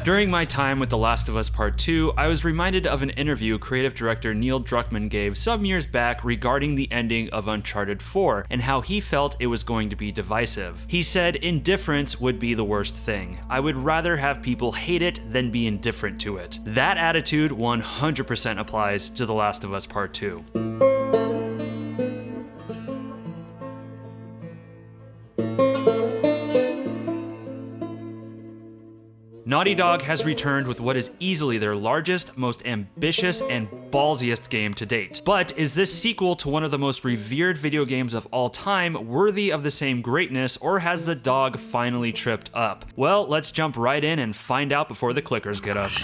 During my time with The Last of Us Part 2, I was reminded of an interview creative director Neil Druckmann gave some years back regarding the ending of Uncharted 4 and how he felt it was going to be divisive. He said indifference would be the worst thing. I would rather have people hate it than be indifferent to it. That attitude 100% applies to The Last of Us Part 2. Naughty Dog has returned with what is easily their largest, most ambitious, and ballsiest game to date. But is this sequel to one of the most revered video games of all time worthy of the same greatness, or has the dog finally tripped up? Well, let's jump right in and find out before the clickers get us.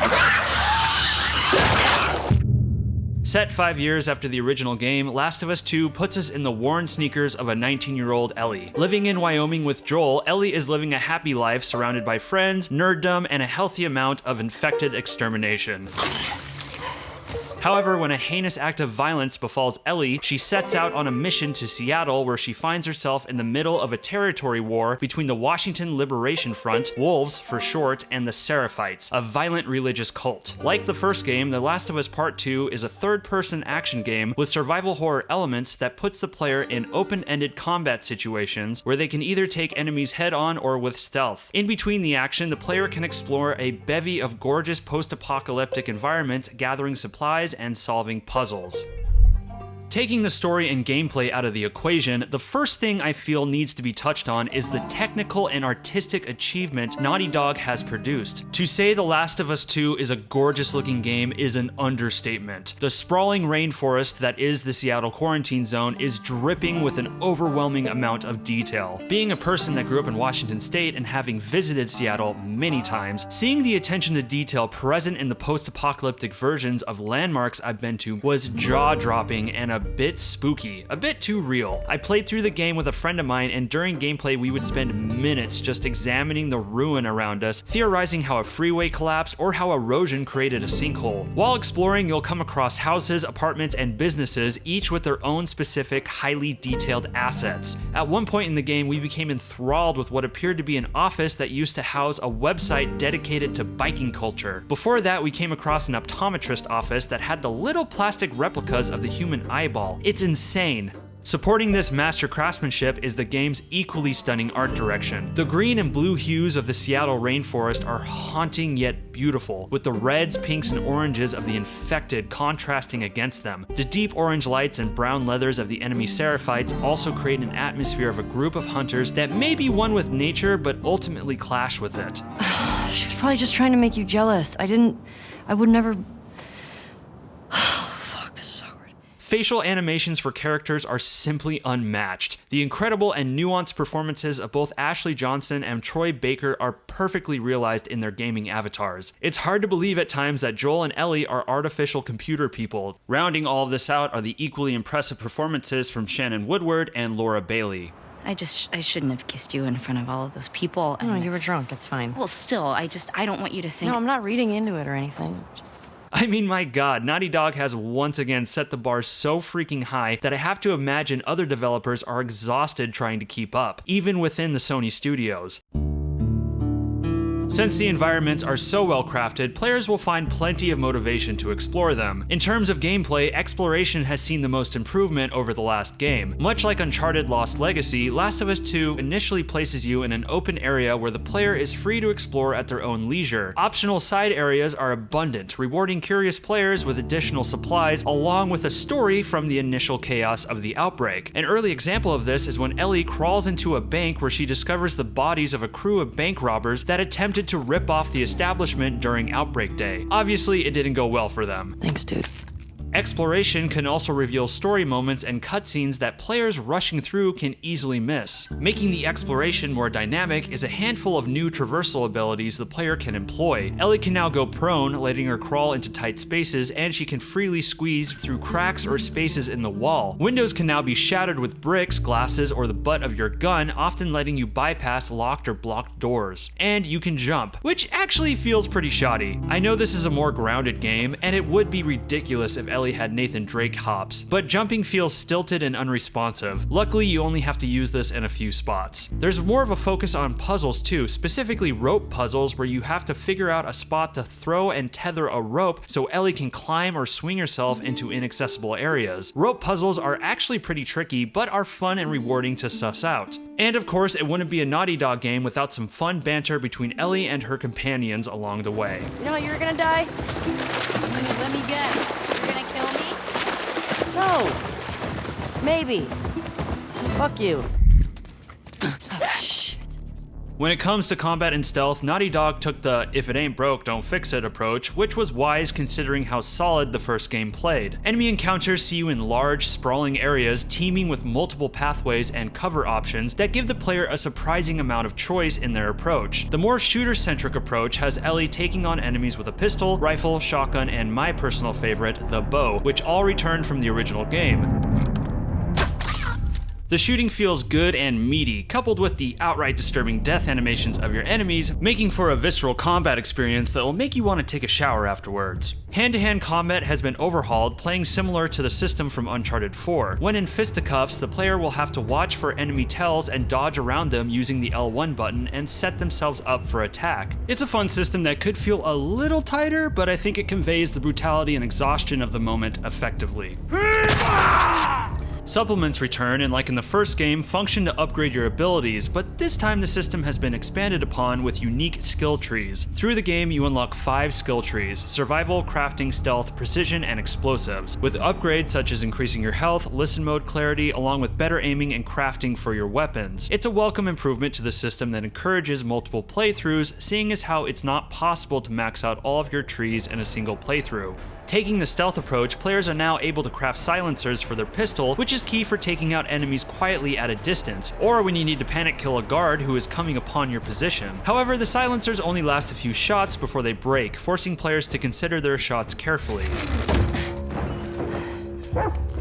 Set 5 years after the original game, Last of Us 2 puts us in the worn sneakers of a 19-year-old Ellie. Living in Wyoming with Joel, Ellie is living a happy life surrounded by friends, nerddom, and a healthy amount of infected extermination. However, when a heinous act of violence befalls Ellie, she sets out on a mission to Seattle, where she finds herself in the middle of a territory war between the Washington Liberation Front, Wolves for short, and the Seraphites, a violent religious cult. Like the first game, The Last of Us Part 2 is a third-person action game with survival horror elements that puts the player in open-ended combat situations where they can either take enemies head-on or with stealth. In between the action, the player can explore a bevy of gorgeous post-apocalyptic environments, gathering supplies and solving puzzles. Taking the story and gameplay out of the equation, the first thing I feel needs to be touched on is the technical and artistic achievement Naughty Dog has produced. To say The Last of Us 2 is a gorgeous looking game is an understatement. The sprawling rainforest that is the Seattle quarantine zone is dripping with an overwhelming amount of detail. Being a person that grew up in Washington State and having visited Seattle many times, seeing the attention to detail present in the post-apocalyptic versions of landmarks I've been to was jaw-dropping and a bit spooky, a bit too real. I played through the game with a friend of mine, and during gameplay we would spend minutes just examining the ruin around us, theorizing how a freeway collapsed or how erosion created a sinkhole. While exploring, you'll come across houses, apartments, and businesses, each with their own specific, highly detailed assets. At one point in the game, we became enthralled with what appeared to be an office that used to house a website dedicated to biking culture. Before that, we came across an optometrist office that had the little plastic replicas of the human eyeball. It's insane. Supporting this master craftsmanship is the game's equally stunning art direction. The green and blue hues of the Seattle rainforest are haunting yet beautiful, with the reds, pinks, and oranges of the infected contrasting against them. The deep orange lights and brown leathers of the enemy Seraphites also create an atmosphere of a group of hunters that may be one with nature, but ultimately clash with it. She was probably just trying to make you jealous. I would never... Facial animations for characters are simply unmatched. The incredible and nuanced performances of both Ashley Johnson and Troy Baker are perfectly realized in their gaming avatars. It's hard to believe at times that Joel and Ellie are artificial computer people. Rounding all of this out are the equally impressive performances from Shannon Woodward and Laura Bailey. I shouldn't have kissed you in front of all of those people. No, you were drunk, it's fine. Well, still, I don't want you to think... No, I'm not reading into it or anything, I mean, my god, Naughty Dog has once again set the bar so freaking high that I have to imagine other developers are exhausted trying to keep up, even within the Sony studios. Since the environments are so well crafted, players will find plenty of motivation to explore them. In terms of gameplay, exploration has seen the most improvement over the last game. Much like Uncharted Lost Legacy, Last of Us 2 initially places you in an open area where the player is free to explore at their own leisure. Optional side areas are abundant, rewarding curious players with additional supplies, along with a story from the initial chaos of the outbreak. An early example of this is when Ellie crawls into a bank where she discovers the bodies of a crew of bank robbers that attempted to rip off the establishment during Outbreak Day. Obviously, it didn't go well for them. Thanks, dude. Exploration can also reveal story moments and cutscenes that players rushing through can easily miss. Making the exploration more dynamic is a handful of new traversal abilities the player can employ. Ellie can now go prone, letting her crawl into tight spaces, and she can freely squeeze through cracks or spaces in the wall. Windows can now be shattered with bricks, glasses, or the butt of your gun, often letting you bypass locked or blocked doors. And you can jump, which actually feels pretty shoddy. I know this is a more grounded game, and it would be ridiculous if Ellie had Nathan Drake hops, but jumping feels stilted and unresponsive. Luckily, you only have to use this in a few spots. There's more of a focus on puzzles too, specifically rope puzzles where you have to figure out a spot to throw and tether a rope so Ellie can climb or swing herself into inaccessible areas. Rope puzzles are actually pretty tricky, but are fun and rewarding to suss out. And of course, it wouldn't be a Naughty Dog game without some fun banter between Ellie and her companions along the way. You know you're gonna die? Let me guess. You're gonna kill me? No. Maybe. Fuck you. Shit. When it comes to combat and stealth, Naughty Dog took the if it ain't broke, don't fix it approach, which was wise considering how solid the first game played. Enemy encounters see you in large, sprawling areas teeming with multiple pathways and cover options that give the player a surprising amount of choice in their approach. The more shooter-centric approach has Ellie taking on enemies with a pistol, rifle, shotgun, and my personal favorite, the bow, which all returned from the original game. The shooting feels good and meaty, coupled with the outright disturbing death animations of your enemies, making for a visceral combat experience that will make you want to take a shower afterwards. Hand-to-hand combat has been overhauled, playing similar to the system from Uncharted 4. When in fisticuffs, the player will have to watch for enemy tells and dodge around them using the L1 button and set themselves up for attack. It's a fun system that could feel a little tighter, but I think it conveys the brutality and exhaustion of the moment effectively. Supplements return and, like in the first game, function to upgrade your abilities, but this time the system has been expanded upon with unique skill trees. Through the game, you unlock 5 skill trees: survival, crafting, stealth, precision, and explosives, with upgrades such as increasing your health, listen mode clarity, along with better aiming and crafting for your weapons. It's a welcome improvement to the system that encourages multiple playthroughs, seeing as how it's not possible to max out all of your trees in a single playthrough. Taking the stealth approach, players are now able to craft silencers for their pistol, which is key for taking out enemies quietly at a distance, or when you need to panic kill a guard who is coming upon your position. However, the silencers only last a few shots before they break, forcing players to consider their shots carefully.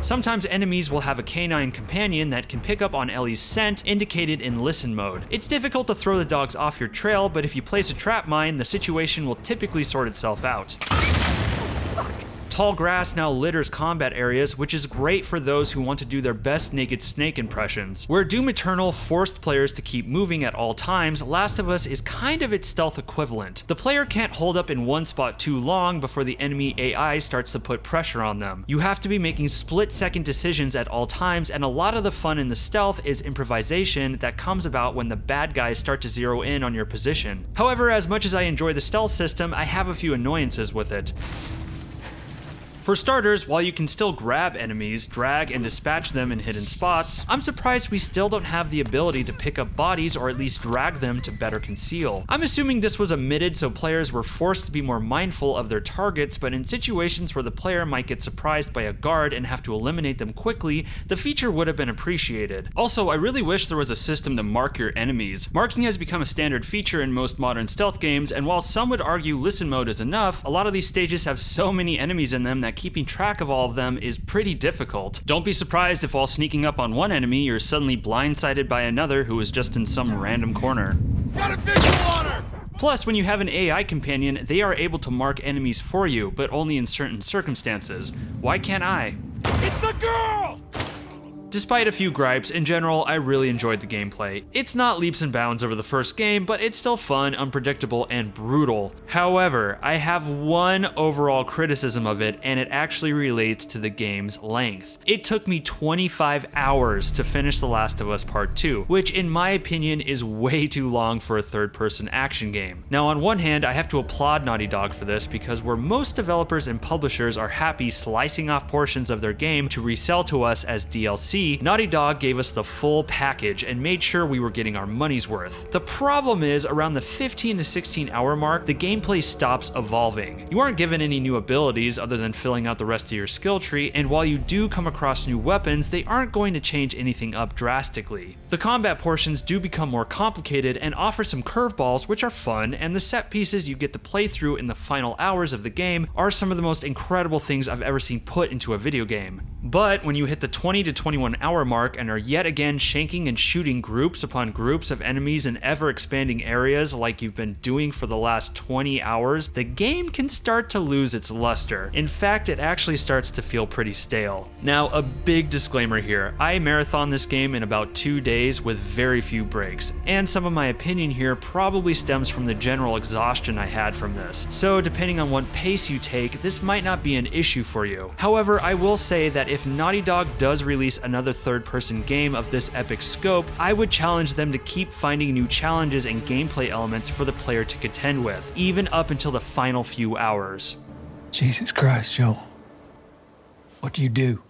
Sometimes enemies will have a canine companion that can pick up on Ellie's scent, indicated in listen mode. It's difficult to throw the dogs off your trail, but if you place a trap mine, the situation will typically sort itself out. Tall grass now litters combat areas, which is great for those who want to do their best Naked Snake impressions. Where Doom Eternal forced players to keep moving at all times, Last of Us is kind of its stealth equivalent. The player can't hold up in one spot too long before the enemy AI starts to put pressure on them. You have to be making split-second decisions at all times, and a lot of the fun in the stealth is improvisation that comes about when the bad guys start to zero in on your position. However, as much as I enjoy the stealth system, I have a few annoyances with it. For starters, while you can still grab enemies, drag and dispatch them in hidden spots, I'm surprised we still don't have the ability to pick up bodies or at least drag them to better conceal. I'm assuming this was omitted so players were forced to be more mindful of their targets, but in situations where the player might get surprised by a guard and have to eliminate them quickly, the feature would have been appreciated. Also, I really wish there was a system to mark your enemies. Marking has become a standard feature in most modern stealth games, and while some would argue listen mode is enough, a lot of these stages have so many enemies in them that keeping track of all of them is pretty difficult. Don't be surprised if while sneaking up on one enemy, you're suddenly blindsided by another who is just in some random corner. Got a visual on her! Plus, when you have an AI companion, they are able to mark enemies for you, but only in certain circumstances. Why can't I? It's the girl! Despite a few gripes, in general, I really enjoyed the gameplay. It's not leaps and bounds over the first game, but it's still fun, unpredictable, and brutal. However, I have one overall criticism of it, and it actually relates to the game's length. It took me 25 hours to finish The Last of Us Part 2, which in my opinion is way too long for a third-person action game. Now, on one hand, I have to applaud Naughty Dog for this, because where most developers and publishers are happy slicing off portions of their game to resell to us as DLC, Naughty Dog gave us the full package and made sure we were getting our money's worth. The problem is, around the 15 to 16 hour mark, the gameplay stops evolving. You aren't given any new abilities other than filling out the rest of your skill tree, and while you do come across new weapons, they aren't going to change anything up drastically. The combat portions do become more complicated and offer some curveballs, which are fun, and the set pieces you get to play through in the final hours of the game are some of the most incredible things I've ever seen put into a video game. But when you hit the 20 to 21 21-hour mark and are yet again shanking and shooting groups upon groups of enemies in ever-expanding areas like you've been doing for the last 20 hours, the game can start to lose its luster. In fact, it actually starts to feel pretty stale. Now, a big disclaimer here. I marathoned this game in about 2 days with very few breaks, and some of my opinion here probably stems from the general exhaustion I had from this. So depending on what pace you take, this might not be an issue for you. However, I will say that if Naughty Dog does release another third-person game of this epic scope, I would challenge them to keep finding new challenges and gameplay elements for the player to contend with, even up until the final few hours. Jesus Christ, Joel. What do you do?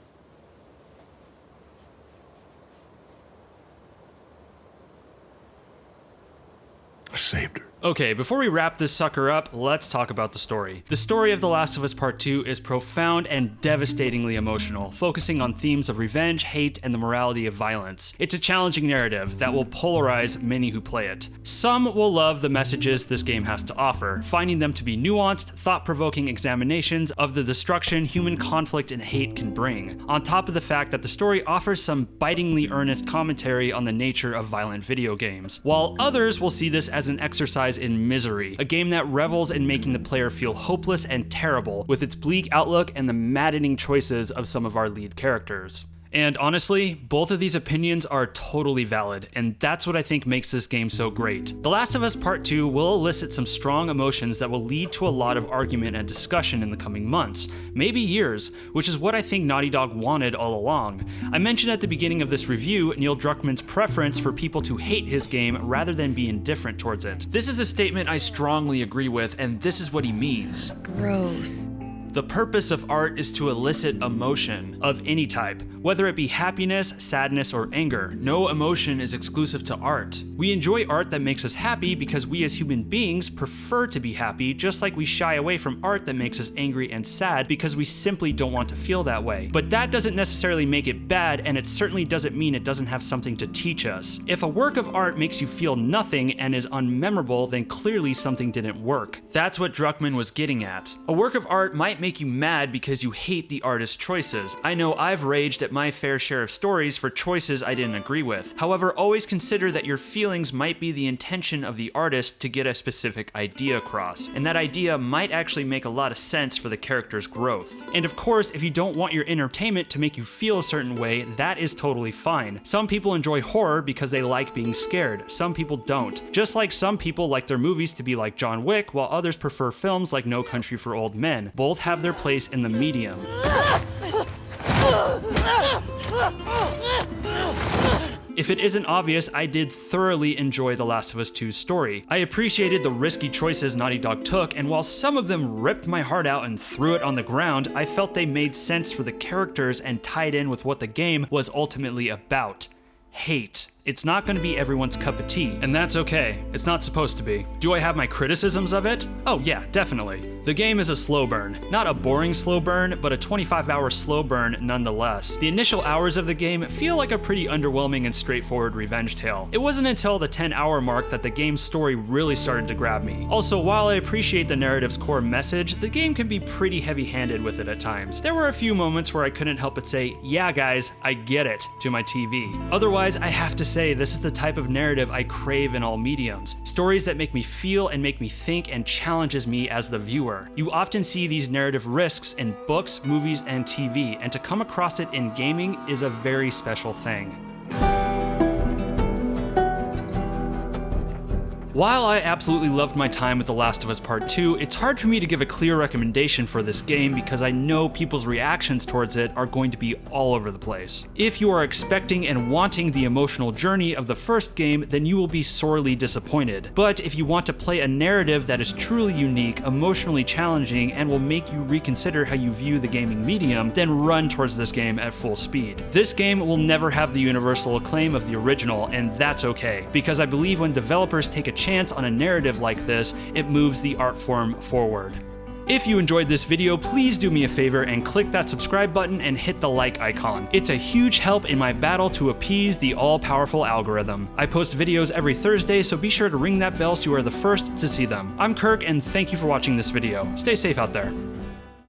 I saved her. Okay, before we wrap this sucker up, let's talk about the story. The story of The Last of Us Part 2 is profound and devastatingly emotional, focusing on themes of revenge, hate, and the morality of violence. It's a challenging narrative that will polarize many who play it. Some will love the messages this game has to offer, finding them to be nuanced, thought-provoking examinations of the destruction human conflict and hate can bring, on top of the fact that the story offers some bitingly earnest commentary on the nature of violent video games, while others will see this as an exercise in misery, a game that revels in making the player feel hopeless and terrible with its bleak outlook and the maddening choices of some of our lead characters. And honestly, both of these opinions are totally valid, and that's what I think makes this game so great. The Last of Us Part 2 will elicit some strong emotions that will lead to a lot of argument and discussion in the coming months, maybe years, which is what I think Naughty Dog wanted all along. I mentioned at the beginning of this review Neil Druckmann's preference for people to hate his game rather than be indifferent towards it. This is a statement I strongly agree with, and this is what he means. Growth. The purpose of art is to elicit emotion of any type, whether it be happiness, sadness, or anger. No emotion is exclusive to art. We enjoy art that makes us happy because we as human beings prefer to be happy, just like we shy away from art that makes us angry and sad because we simply don't want to feel that way. But that doesn't necessarily make it bad, and it certainly doesn't mean it doesn't have something to teach us. If a work of art makes you feel nothing and is unmemorable, then clearly something didn't work. That's what Druckmann was getting at. A work of art might make you mad because you hate the artist's choices. I know I've raged at my fair share of stories for choices I didn't agree with. However, always consider that your feelings might be the intention of the artist to get a specific idea across, and that idea might actually make a lot of sense for the character's growth. And of course, if you don't want your entertainment to make you feel a certain way, that is totally fine. Some people enjoy horror because they like being scared. Some people don't. Just like some people like their movies to be like John Wick, while others prefer films like No Country for Old Men. Both have their place in the medium. If it isn't obvious, I did thoroughly enjoy The Last of Us 2's story. I appreciated the risky choices Naughty Dog took, and while some of them ripped my heart out and threw it on the ground, I felt they made sense for the characters and tied in with what the game was ultimately about. Hate. It's not going to be everyone's cup of tea, and that's okay. It's not supposed to be. Do I have my criticisms of it? Oh yeah, definitely. The game is a slow burn. Not a boring slow burn, but a 25-hour slow burn nonetheless. The initial hours of the game feel like a pretty underwhelming and straightforward revenge tale. It wasn't until the 10-hour mark that the game's story really started to grab me. Also, while I appreciate the narrative's core message, the game can be pretty heavy-handed with it at times. There were a few moments where I couldn't help but say, yeah guys, I get it, to my TV. Otherwise, I have to say this is the type of narrative I crave in all mediums. Stories that make me feel and make me think and challenges me as the viewer. You often see these narrative risks in books, movies, and TV, and to come across it in gaming is a very special thing. While I absolutely loved my time with The Last of Us Part 2, it's hard for me to give a clear recommendation for this game because I know people's reactions towards it are going to be all over the place. If you are expecting and wanting the emotional journey of the first game, then you will be sorely disappointed. But if you want to play a narrative that is truly unique, emotionally challenging, and will make you reconsider how you view the gaming medium, then run towards this game at full speed. This game will never have the universal acclaim of the original, and that's okay, because I believe when developers take a chance on a narrative like this, it moves the art form forward. If you enjoyed this video, please do me a favor and click that subscribe button and hit the like icon. It's a huge help in my battle to appease the all-powerful algorithm. I post videos every Thursday, so be sure to ring that bell so you are the first to see them. I'm Kirk, and thank you for watching this video. Stay safe out there.